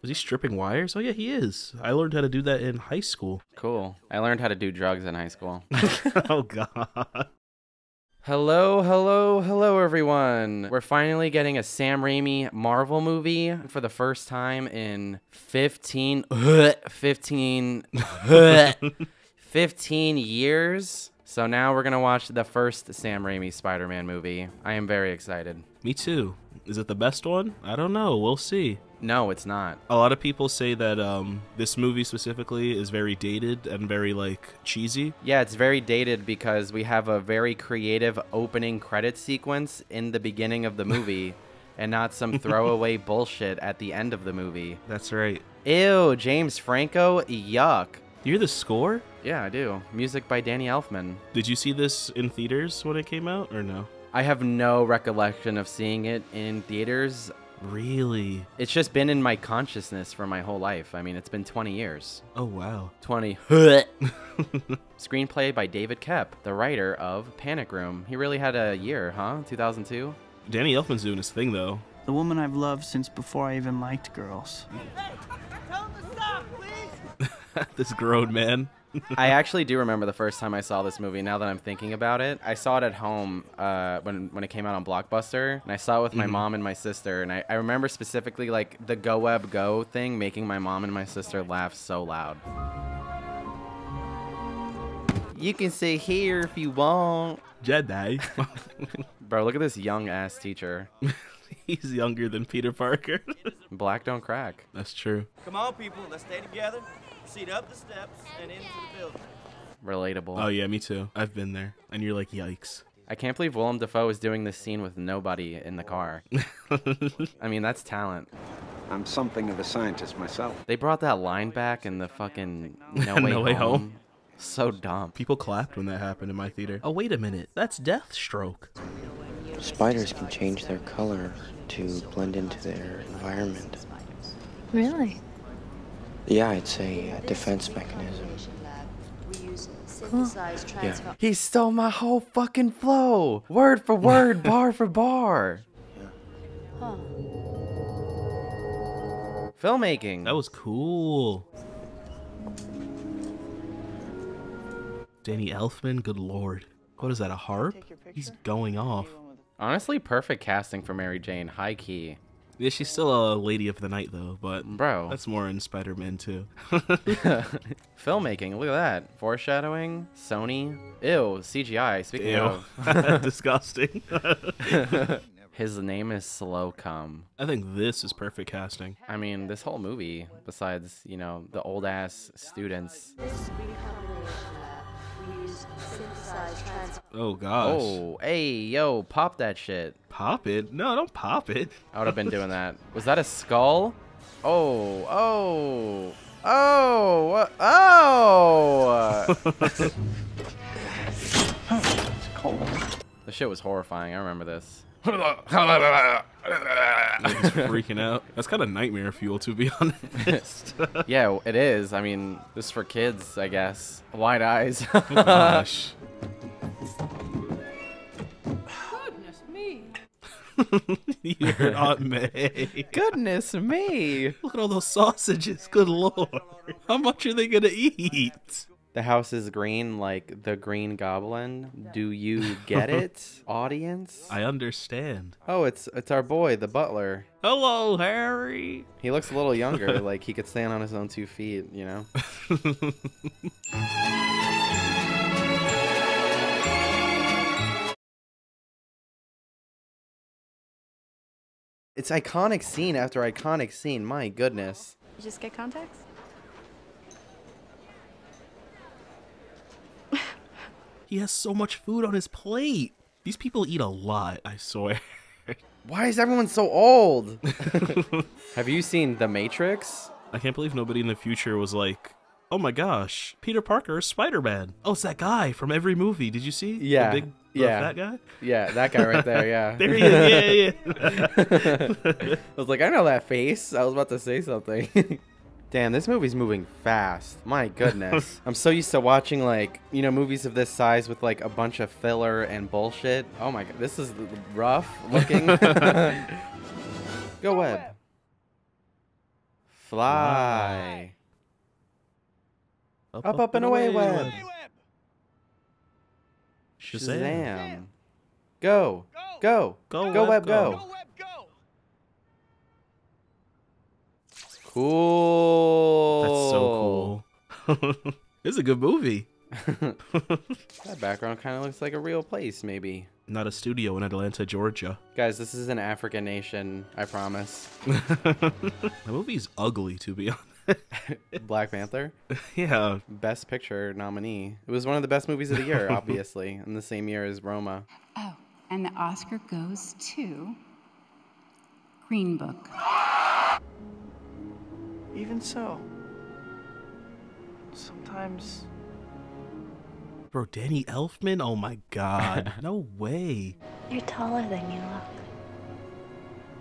Was he stripping wires? Oh yeah, he is. I learned how to do that in high school. Cool. I learned how to do drugs in high school. Oh god. Hello, hello, hello, everyone. We're finally getting a Sam Raimi Marvel movie for the first time in 15 years. So now we're going to watch the first Sam Raimi Spider-Man movie. I am very excited. Me too. Is it the best one? I don't know. We'll see. No, it's not. A lot of people say that this movie specifically is very dated and very, like, cheesy. Yeah, it's very dated because we have a very creative opening credit sequence in the beginning of the movie and not some throwaway bullshit at the end of the movie. That's right. Ew, James Franco, yuck. You hear the score? Yeah, I do. Music by Danny Elfman. Did you see this in theaters when it came out, or no? I have no recollection of seeing it in theaters. Really? It's just been in my consciousness for my whole life. I mean, it's been 20 years. Oh, wow. 20. Screenplay by David Koepp, the writer of Panic Room. He really had a year, huh? 2002? Danny Elfman's doing his thing, though. The woman I've loved since before I even liked girls. Hey, tell him to stop, please! This grown man. I actually do remember the first time I saw this movie, now that I'm thinking about it. I saw it at home when it came out on Blockbuster, and I saw it with my mom and my sister, and I remember specifically, like, the Go Web Go thing making my mom and my sister laugh so loud. You can sit here if you want. Jedi. Bro, look at this young-ass teacher. He's younger than Peter Parker. Black don't crack. That's true. Come on, people, let's stay together. Proceed up the steps and into the building. Relatable. Oh, yeah, me too. I've been there. And you're like, yikes. I can't believe Willem Dafoe is doing this scene with nobody in the car. I mean, that's talent. I'm something of a scientist myself. They brought that line back in the fucking No Way Home. So dumb. People clapped when that happened in my theater. Oh, wait a minute. That's Deathstroke. Spiders can change their color to blend into their environment. Really? Yeah, it's a defense mechanism. Cool. Yeah. He stole my whole fucking flow. Word for word, bar for bar. Huh. Filmmaking. That was cool. Danny Elfman, good lord. What is that, a harp? He's going off. Honestly, perfect casting for Mary Jane. High key. Yeah, she's still a lady of the night, though, but Bro. that's more in Spider-Man, too. Filmmaking, look at that. Foreshadowing, Sony. Ew, CGI, speaking Ew. of. Disgusting. His name is Slocum. I think this is perfect casting. I mean, this whole movie, besides, you know, the old-ass students. Oh, gosh. Oh, hey, yo, pop that shit. Pop it? No, don't pop it. I would have been doing that. Was that a skull? Oh, oh, oh, oh! It's cold. The shit was horrifying. I remember this. He's freaking out. That's kind of nightmare fuel, to be honest. Yeah, it is. I mean, this is for kids, I guess. Wide eyes. Oh, gosh. Goodness me. You heard Aunt May. Goodness me. Look at all those sausages. Good lord. How much are they going to eat? The house is green like the Green Goblin. Do you get it, audience? I understand. Oh, it's our boy, the butler. Hello, Harry. He looks a little younger, like he could stand on his own 2 feet, you know? It's iconic scene after iconic scene. My goodness. You just get contacts? He has so much food on his plate. These people eat a lot, I swear. Why is everyone so old? Have you seen The Matrix? I can't believe nobody in the future was like, oh my gosh, Peter Parker is Spider-Man. Oh, it's that guy from every movie. Did you see? Yeah. The big, Yeah. fat guy? Yeah, that guy right there, yeah. There he is. Yeah. I was like, I know that face. I was about to say something. Damn, this movie's moving fast. My goodness. I'm so used to watching, like, you know, movies of this size with, like, a bunch of filler and bullshit. Oh my god, this is rough looking. Go Web. Fly. Up, and away, web. Shazam. Shazam. Go. Go. Go, Go, web, web, go. go. Cool. That's so cool. It's a good movie. That background kind of looks like a real place, maybe. Not a studio in Atlanta, Georgia. Guys, this is an African nation, I promise. The movie's ugly, to be honest. Black Panther, Yeah. Best Picture nominee. It was one of the best movies of the year, obviously, in the same year as Roma. Oh, and the Oscar goes to Green Book. Even so, sometimes Bro, Danny Elfman? Oh my god. No way. You're taller than you look.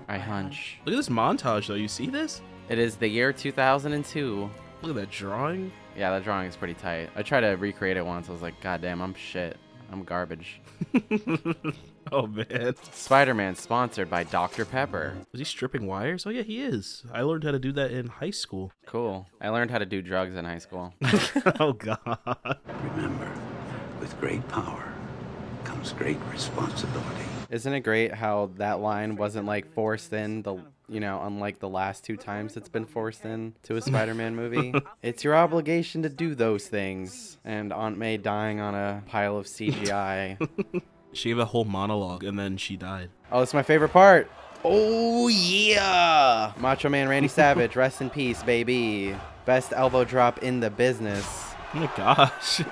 I hunch. Look at this montage, though. You see this? It is the year 2002. Look at that drawing. Yeah, that drawing is pretty tight. I tried to recreate it once. I was like, God damn, I'm shit. I'm garbage. Oh, man. Spider-Man sponsored by Dr. Pepper. Was he stripping wires? Oh, yeah, he is. I learned how to do that in high school. Cool. I learned how to do drugs in high school. Oh, God. Remember, with great power comes great responsibility. Isn't it great how that line wasn't like forced in unlike the last 2 times it's been forced in to a Spider-Man movie? It's your obligation to do those things. And Aunt May dying on a pile of CGI. She gave a whole monologue, and then she died. Oh, it's my favorite part. Oh, yeah. Macho Man Randy Savage, rest in peace, baby. Best elbow drop in the business. Oh, my gosh.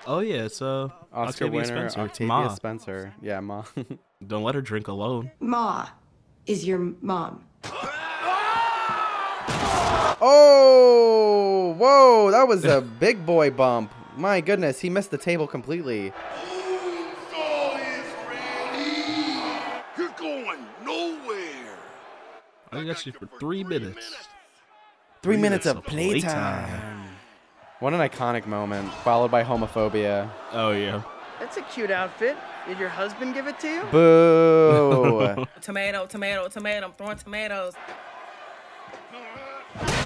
Oh, yeah, it's Oscar Octavia winner, Spencer. It's Octavia Ma. Spencer. Yeah, Ma. Don't let her drink alone. Ma is your mom. Oh, whoa, that was a big boy bump. My goodness, he missed the table completely. You're going nowhere. I got you for 3 minutes. 3 minutes of playtime. What an iconic moment, followed by homophobia. Oh, yeah. that's a cute outfit. Did your husband give it to you? Boo. Tomato, tomato, tomato. I'm throwing tomatoes.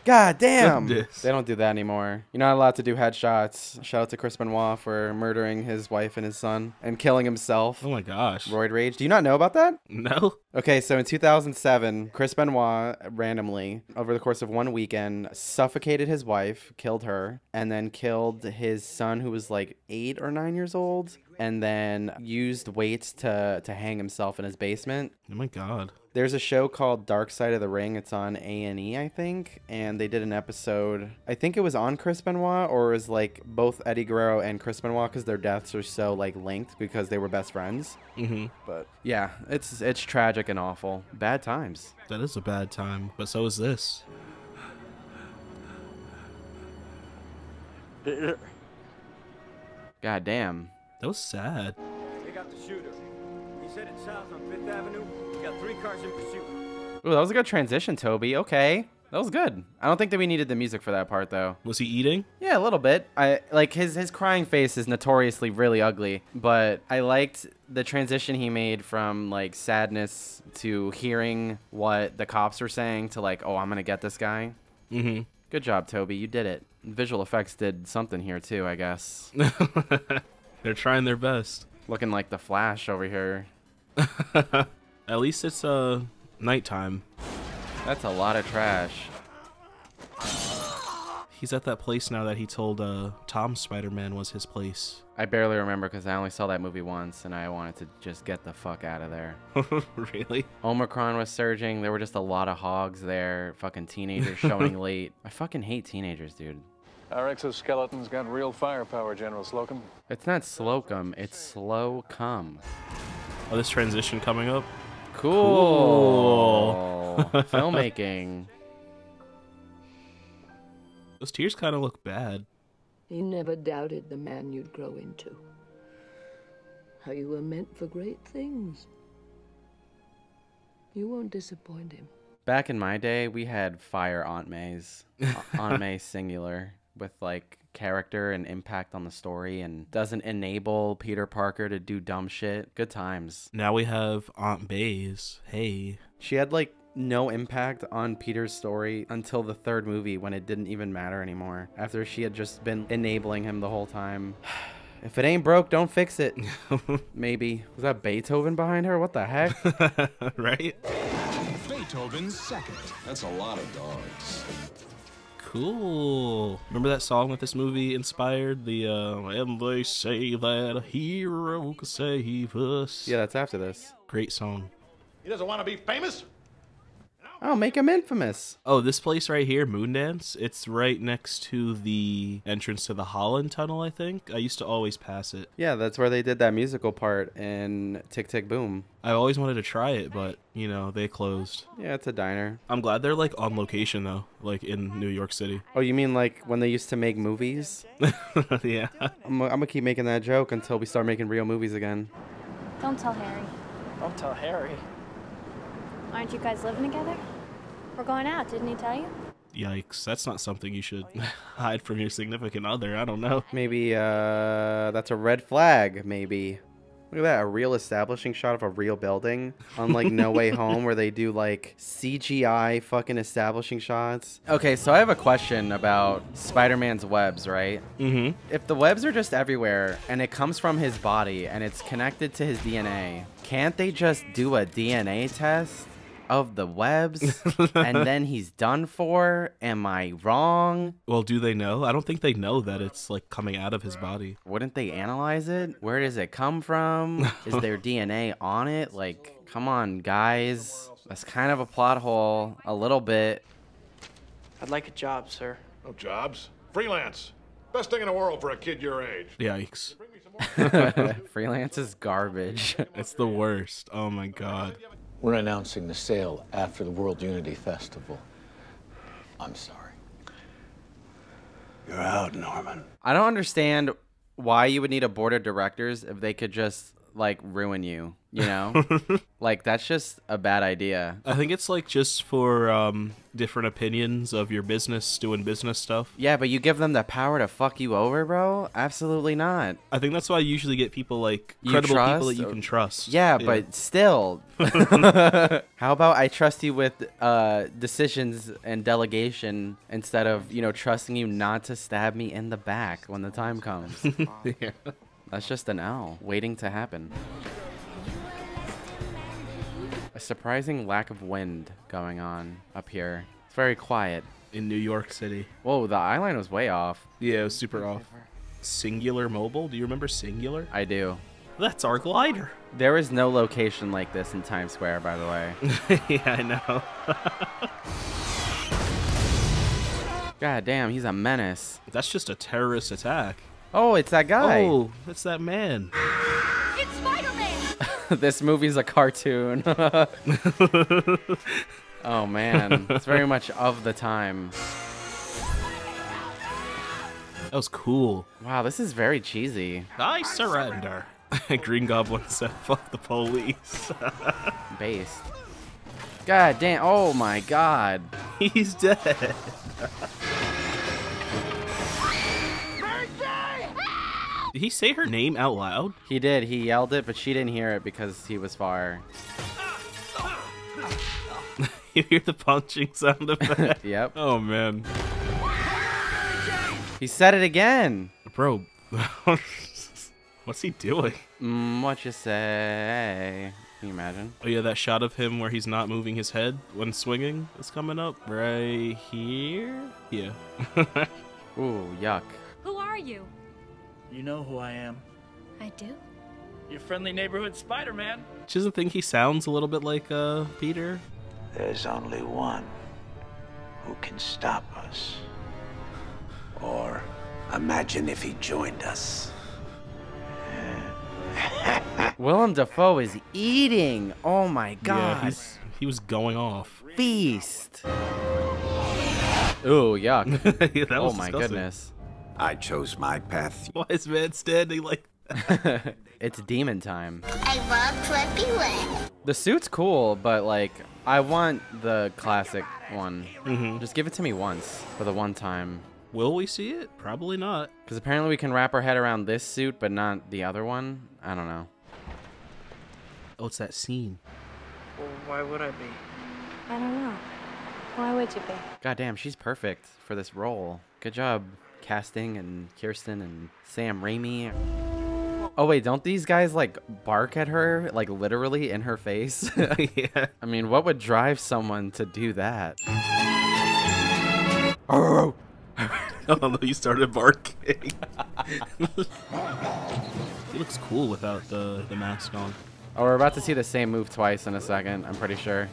God damn. Goodness. They don't do that anymore. You're not allowed to do headshots. Shout out to Chris Benoit for murdering his wife and his son and killing himself. Oh, my gosh. Roid rage. Do you not know about that? No? Okay, so in 2007, Chris Benoit randomly, over the course of 1 weekend, suffocated his wife, killed her, and then killed his son who was like 8 or 9 years old, and then used weights to hang himself in his basement. Oh, my God. There's a show called Dark Side of the Ring. It's on A&E, I think, and they did an episode. I think it was on Chris Benoit, or it was like both Eddie Guerrero and Chris Benoit, because their deaths are so like linked because they were best friends. Mm-hmm. But yeah, it's tragic and awful. Bad times. That is a bad time, but so is this. God damn. That was sad. They got the shooter. He's headed south on 5th Avenue. We got 3 cars in pursuit. Ooh, that was a good transition, Toby. Okay. That was good. I don't think that we needed the music for that part, though. Was he eating? Yeah, a little bit. I like his crying face is notoriously really ugly, but I liked the transition he made from like sadness to hearing what the cops were saying to like, oh, I'm gonna get this guy. Mm-hmm. Good job, Toby. You did it. Visual effects did something here too, I guess. They're trying their best. Looking like the Flash over here. At least it's nighttime. That's a lot of trash. He's at that place now that he told Tom Spider-Man was his place. I barely remember because I only saw that movie once and I wanted to just get the fuck out of there. Really? Omicron was surging. There were just a lot of hogs there. Fucking teenagers showing late. I fucking hate teenagers, dude. Our exoskeletons got real firepower, General Slocum. It's not Slocum, it's Slow-cum. Oh, this transition coming up? Cool. Filmmaking. Those tears kind of look bad. He never doubted the man you'd grow into. How you were meant for great things. You won't disappoint him. Back in my day, we had fire Aunt Mays. Aunt May singular. With like character and impact on the story and doesn't enable Peter Parker to do dumb shit. Good times. Now we have Aunt Bays. Hey. She had like no impact on Peter's story until the third movie when it didn't even matter anymore. After she had just been enabling him the whole time. If it ain't broke, don't fix it. Maybe. Was that Beethoven behind her? What the heck? Right? Beethoven's second. That's a lot of dogs. Cool. Remember that song that this movie inspired? The, and they say that a hero can save us. Yeah, that's after this. Great song. He doesn't want to be famous? Oh, make him infamous. Oh, this place right here, Moondance, it's right next to the entrance to the Holland Tunnel, I think. I used to always pass it. Yeah, that's where they did that musical part in Tick, Tick, Boom. I always wanted to try it, but, you know, they closed. Yeah, it's a diner. I'm glad they're, like, on location, though, like, in New York City. Oh, you mean, like, when they used to make movies? Yeah. I'm gonna keep making that joke until we start making real movies again. Don't tell Harry. Don't tell Harry. Aren't you guys living together? We're going out, didn't he tell you? Yikes, that's not something you should hide from your significant other. I don't know. Maybe, that's a red flag, maybe. Look at that, a real establishing shot of a real building. Unlike No Way Home, where they do, like, CGI fucking establishing shots. Okay, so I have a question about Spider-Man's webs, right? Mm-hmm. If the webs are just everywhere, and it comes from his body, and it's connected to his DNA, can't they just do a DNA test of the webs and then he's done for? Am I wrong? Well, do they know? I don't think they know that it's like coming out of his body. Wouldn't they analyze it? Where does it come from? Is there DNA on it? Like, come on, guys. That's kind of a plot hole, a little bit. I'd like a job, sir. No jobs. Freelance. Best thing in the world for a kid your age. Yikes. Freelance is garbage. It's the worst. Oh my god. We're announcing the sale after the World Unity Festival. I'm sorry. You're out, Norman. I don't understand why you would need a board of directors if they could just, like, ruin you, you know? Like, that's just a bad idea. I think it's like just for different opinions of your business, doing business stuff. Yeah, but you give them the power to fuck you over, bro? Absolutely not. I think that's why I usually get people like credible people that you can trust. Yeah, but still. How about I trust you with decisions and delegation instead of, you know, trusting you not to stab me in the back when the time comes? Yeah. That's just an L waiting to happen. A surprising lack of wind going on up here. It's very quiet. In New York City. Whoa, the eye line was way off. Yeah, it was super off. Singular Mobile? Do you remember Singular? I do. That's our glider. There is no location like this in Times Square, by the way. Yeah, I know. God damn, he's a menace. That's just a terrorist attack. Oh, it's that guy. Oh, it's that man. It's Spider-Man! This movie's a cartoon. Oh, man. It's very much of the time. That was cool. Wow, this is very cheesy. I surrender. Green Goblin said, fuck the police. Based. God damn. Oh, my God. He's dead. Did he say her name out loud? He did. He yelled it, but she didn't hear it because he was far. You hear the punching sound effect? Yep. Oh, man. He said it again. Bro, what's he doing? What you say? Can you imagine? Oh, yeah, that shot of him where he's not moving his head when swinging is coming up right here. Yeah. Ooh, yuck. Who are you? You know who I am. I do. Your friendly neighborhood Spider-Man. Doesn't think he sounds a little bit like Peter? There's only one who can stop us. Or imagine if he joined us. Willem Dafoe is eating. Oh my God. Yeah, he was going off. Feast. Ooh, yuck. Yeah, that was oh my disgusting. Goodness. I chose my path. Why is man standing like that? It's demon time. I love Flippy Wet. The suit's cool, but like, I want the classic one. Mm-hmm. Just give it to me once for the one time. Will we see it? Probably not. Because apparently we can wrap our head around this suit, but not the other one. I don't know. Oh, it's that scene. Well, why would I be? I don't know. Why would you be? God damn, she's perfect for this role. Good job casting and Kirsten and Sam Raimi. Oh wait, don't these guys like bark at her, like literally in her face? Yeah. I mean, what would drive someone to do that? Oh no, you started barking. He looks cool without the mask on. Oh, we're about to see the same move twice in a second, I'm pretty sure.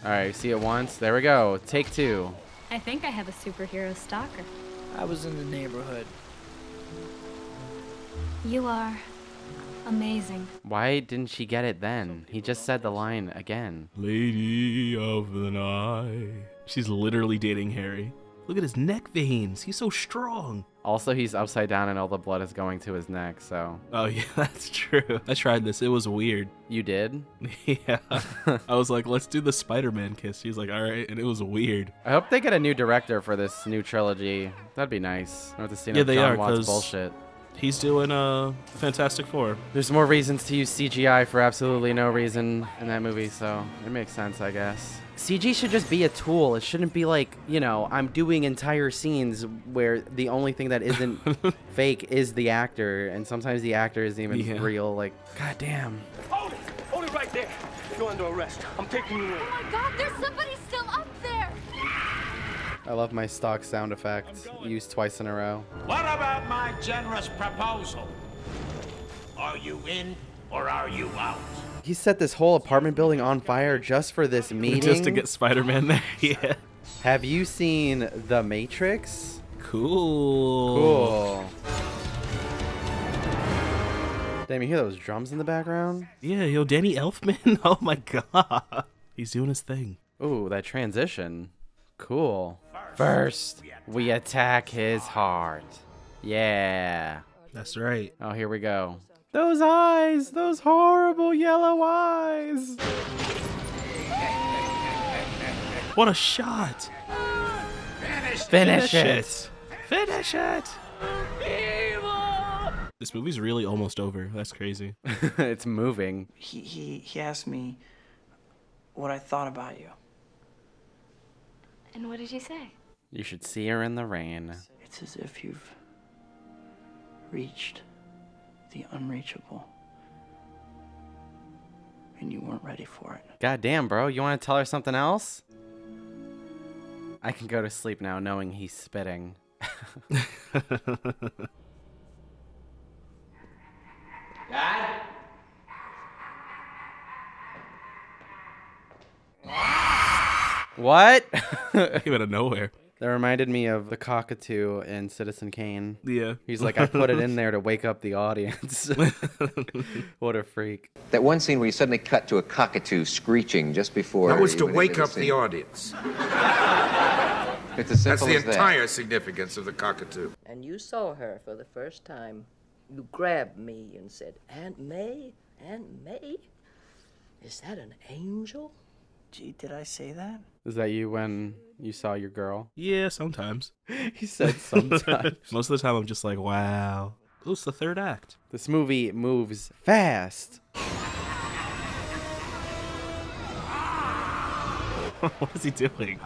All right, see it once. There we go. Take two. I think I have a superhero stalker. I was in the neighborhood. You are amazing. Why didn't she get it then? He just said the line again. Lady of the night. She's literally dating Harry. Look at his neck veins. He's so strong. Also, he's upside down and all the blood is going to his neck, so. Oh, yeah, that's true. I tried this. It was weird. You did? Yeah. I was like, let's do the Spider-Man kiss. She's like, all right. And it was weird. I hope they get a new director for this new trilogy. That'd be nice. I don't have to see no Yeah, they John are, Watts 'cause bullshit. He's doing Fantastic Four. There's more reasons to use CGI for absolutely no reason in that movie, so it makes sense, I guess. CG should just be a tool. It shouldn't be like, you know, I'm doing entire scenes where the only thing that isn't fake is the actor, and sometimes the actor isn't even real. Like, goddamn. Hold it! Hold it right there! You're under arrest. I'm taking you in. Oh my God, there's somebody still up there! I love my stock sound effect used twice in a row. What about my generous proposal? Are you in or are you out? He set this whole apartment building on fire just for this meeting. Just to get Spider-Man there, yeah. Have you seen The Matrix? Cool. Damn, you hear those drums in the background? Yeah, yo, Danny Elfman. Oh my god. He's doing his thing. Ooh, that transition. Cool. First, we attack his heart. Yeah. That's right. Oh, here we go. Those eyes! Those horrible yellow eyes! What a shot! Finish it! Finish it! This movie's really almost over. That's crazy. It's moving. He asked me what I thought about you. And what did you say? You should see her in the rain. It's as if you've reached the unreachable. And you weren't ready for it. God damn, bro. You want to tell her something else? I can go to sleep now knowing he's spitting. Dad? What? Came out of nowhere. That reminded me of the cockatoo in Citizen Kane. Yeah. He's like, I put it in there to wake up the audience. What a freak. That one scene where you suddenly cut to a cockatoo screeching just before... That was to wake up the audience. It's as That's simple the as that. entire significance of the cockatoo. And you saw her for the first time. You grabbed me and said, Aunt May? Aunt May? Is that an angel? Gee, did I say that? Is that you when you saw your girl? Yeah, sometimes. He said sometimes. Most of the time I'm just like, wow. Oh, it's the third act. This movie moves fast. What is he doing?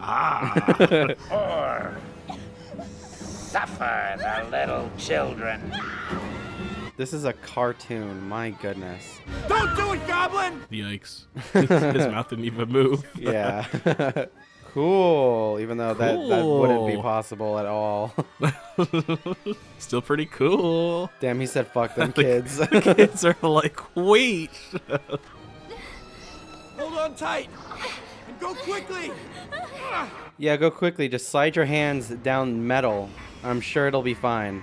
Or suffer the little children. This is a cartoon, my goodness. Don't do it, Goblin! Yikes. His mouth didn't even move. Yeah. Cool, even though that wouldn't be possible at all. Still pretty cool. Damn, he said fuck them kids. The kids are like, wait. Hold on tight! And go quickly! Yeah, go quickly. Just slide your hands down metal. I'm sure it'll be fine.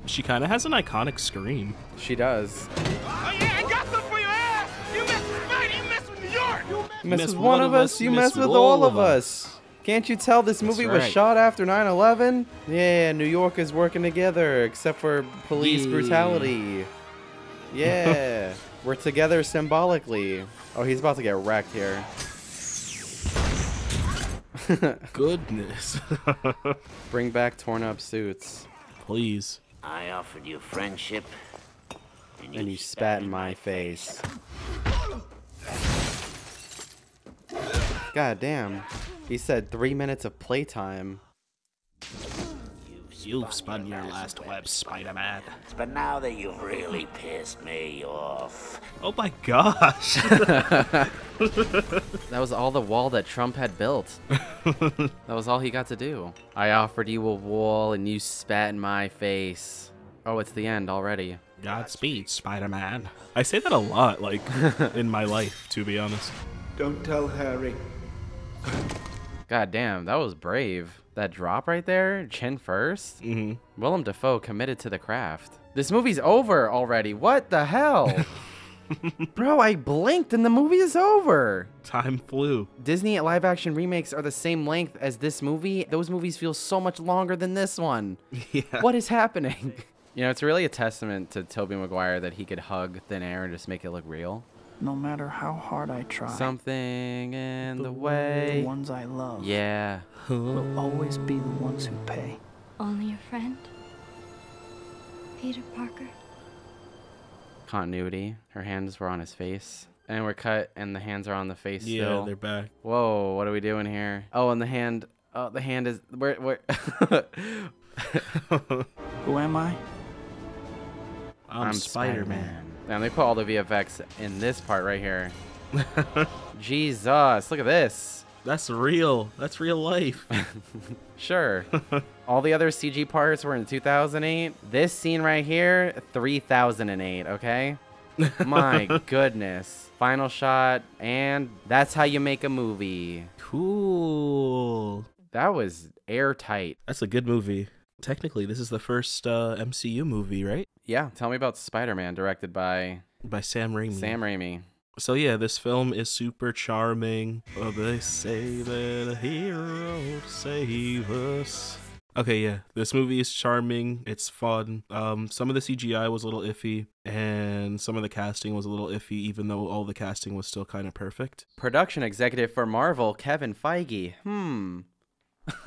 She kind of has an iconic scream. She does. Oh yeah, I got some for your ass! You mess with Spidey, you mess with New York! You mess with one of us, you mess with all of us. Can't you tell this movie was shot after 9/11? Yeah, New York is working together, except for police brutality. Yeah, we're together symbolically. Oh, he's about to get wrecked here. Goodness. Bring back torn up suits. Please. I offered you friendship. And you spat in my face. God damn. He said 3 minutes of playtime. You've spun your last web, Spider-Man. But now that you've really pissed me off. Oh my gosh. That was all the wall that Trump had built. That was all he got to do. I offered you a wall and you spat in my face. Oh, it's the end already. Godspeed, Spider-Man. I say that a lot, like, in my life, to be honest. Don't tell Harry. God damn, that was brave. That drop right there, chin first. Willem Dafoe committed to the craft. This movie's over already. What the hell? Bro, I blinked and the movie is over. Time flew. Disney live action remakes are the same length as this movie. Those movies feel so much longer than this one. Yeah. What is happening? You know, it's really a testament to Tobey Maguire that he could hug thin air and just make it look real. No matter how hard I try. Something in the way. The ones I love. Yeah. Will always be the ones who pay. Only a friend? Peter Parker? Continuity. Her hands were on his face. And we're cut and the hands are on the face Yeah, still. they're back. Whoa, what are we doing here? Oh, and the hand. Oh, the hand is. Where? Who am I? I'm Spider-Man. Now they put all the VFX in this part right here. Jesus, look at this. That's real. That's real life. Sure. All the other CG parts were in 2008. This scene right here, 3008, okay? My goodness. Final shot, and that's how you make a movie. Cool. That was airtight. That's a good movie. Technically, this is the first MCU movie, right? Yeah. Tell me about Spider-Man, directed by Sam Raimi. Sam Raimi. So yeah, this film is super charming. Oh, they say that a hero save us. Okay, yeah, this movie is charming. It's fun. Some of the CGI was a little iffy, and some of the casting was a little iffy, even though all the casting was still kind of perfect. Production executive for Marvel, Kevin Feige.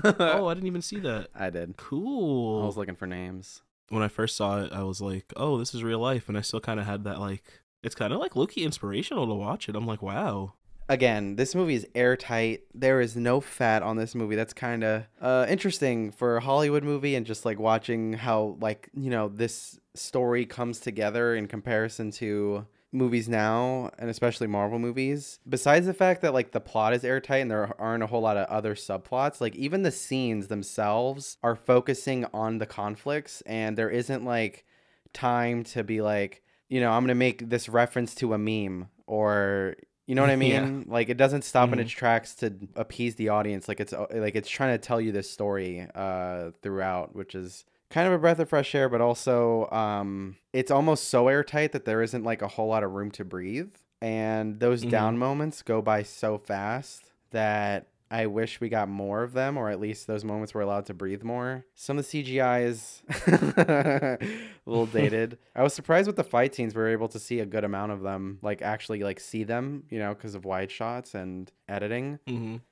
Oh, I didn't even see that. I did. Cool. I was looking for names. When I first saw it, I was like, oh, this is real life. And I still kind of had that, like, it's kind of like low-key inspirational to watch it. I'm like, wow. Again, this movie is airtight. There is no fat on this movie. That's kind of interesting for a Hollywood movie, and just like watching how, like, you know, this story comes together in comparison to movies now, and especially Marvel movies. Besides the fact that like the plot is airtight and there aren't a whole lot of other subplots, like even the scenes themselves are focusing on the conflicts, and there isn't like time to be like, you know, I'm gonna make this reference to a meme, or you know what I mean? Yeah. Like it doesn't stop in its tracks to appease the audience. Like it's trying to tell you this story throughout, which is kind of a breath of fresh air, but also it's almost so airtight that there isn't like a whole lot of room to breathe. And those down moments go by so fast that I wish we got more of them, or at least those moments were allowed to breathe more. Some of the CGI is a little dated. I was surprised with the fight scenes. We were able to see a good amount of them, like actually like see them, you know, because of wide shots and editing.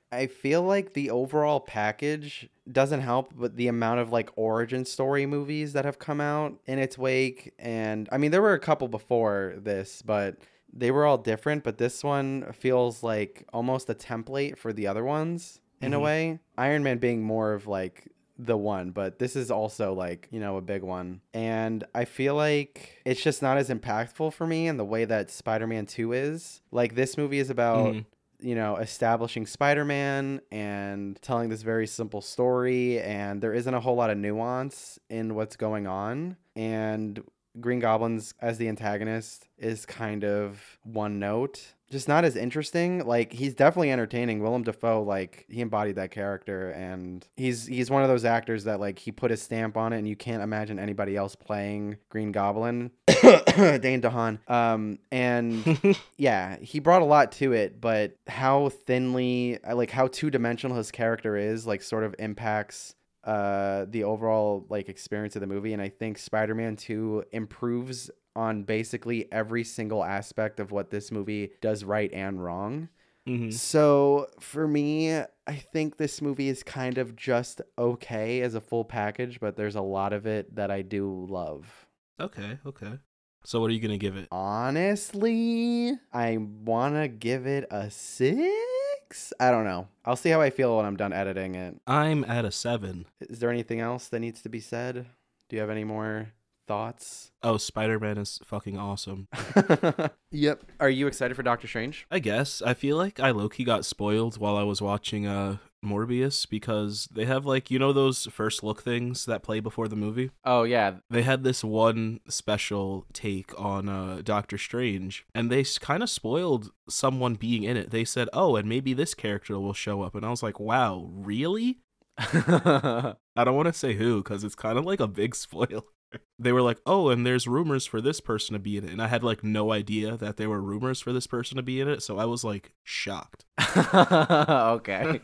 I feel like the overall package doesn't help, but the amount of like origin story movies that have come out in its wake. And I mean, there were a couple before this, but they were all different. But this one feels like almost a template for the other ones in a way. Iron Man being more of like the one, but this is also like, you know, a big one. And I feel like it's just not as impactful for me in the way that Spider-Man 2 is. Like this movie is about you know, establishing Spider-Man and telling this very simple story, and there isn't a whole lot of nuance in what's going on. And Green Goblin's as the antagonist is kind of one note, just not as interesting. Like he's definitely entertaining. Willem Dafoe, like he embodied that character, and he's one of those actors that like he put his stamp on it, and you can't imagine anybody else playing Green Goblin. Dane DeHaan. And yeah, he brought a lot to it, but how thinly, like how two-dimensional his character is, like sort of impacts the overall like experience of the movie. And I think Spider-Man 2 improves on basically every single aspect of what this movie does right and wrong. So for me, I think this movie is kind of just okay as a full package, but there's a lot of it that I do love. Okay. So what are you going to give it? Honestly, I want to give it a 6. 6? I don't know. I'll see how I feel when I'm done editing it. I'm at a 7. Is there anything else that needs to be said? Do you have any more thoughts? Oh, Spider-Man is fucking awesome. Yep. Are you excited for Doctor Strange? I guess. I feel like I low-key got spoiled while I was watching Morbius, because they have, like, you know those first look things that play before the movie? Oh, yeah. They had this one special take on Doctor Strange, and they kind of spoiled someone being in it. They said, oh, and maybe this character will show up. And I was like, wow, really? I don't want to say who, because it's kind of like a big spoiler. They were like, oh, and there's rumors for this person to be in it. And I had like no idea that there were rumors for this person to be in it. So I was like shocked. Okay.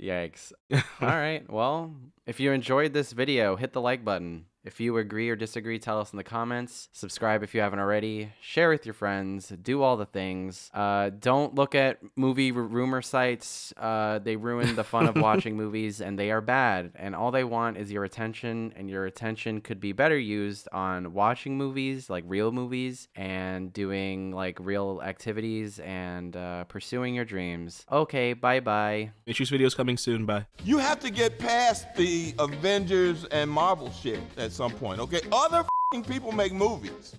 Yikes. All right. Well, if you enjoyed this video, hit the like button. If you agree or disagree, tell us in the comments. Subscribe if you haven't already. Share with your friends. Do all the things. Don't look at movie rumor sites. They ruin the fun of watching movies, and they are bad. And all they want is your attention, and your attention could be better used on watching movies, like real movies, and doing like real activities and pursuing your dreams. Okay, bye-bye. Issues videos coming soon. Bye. You have to get past the Avengers and Marvel shit at some point, okay? Other people make movies.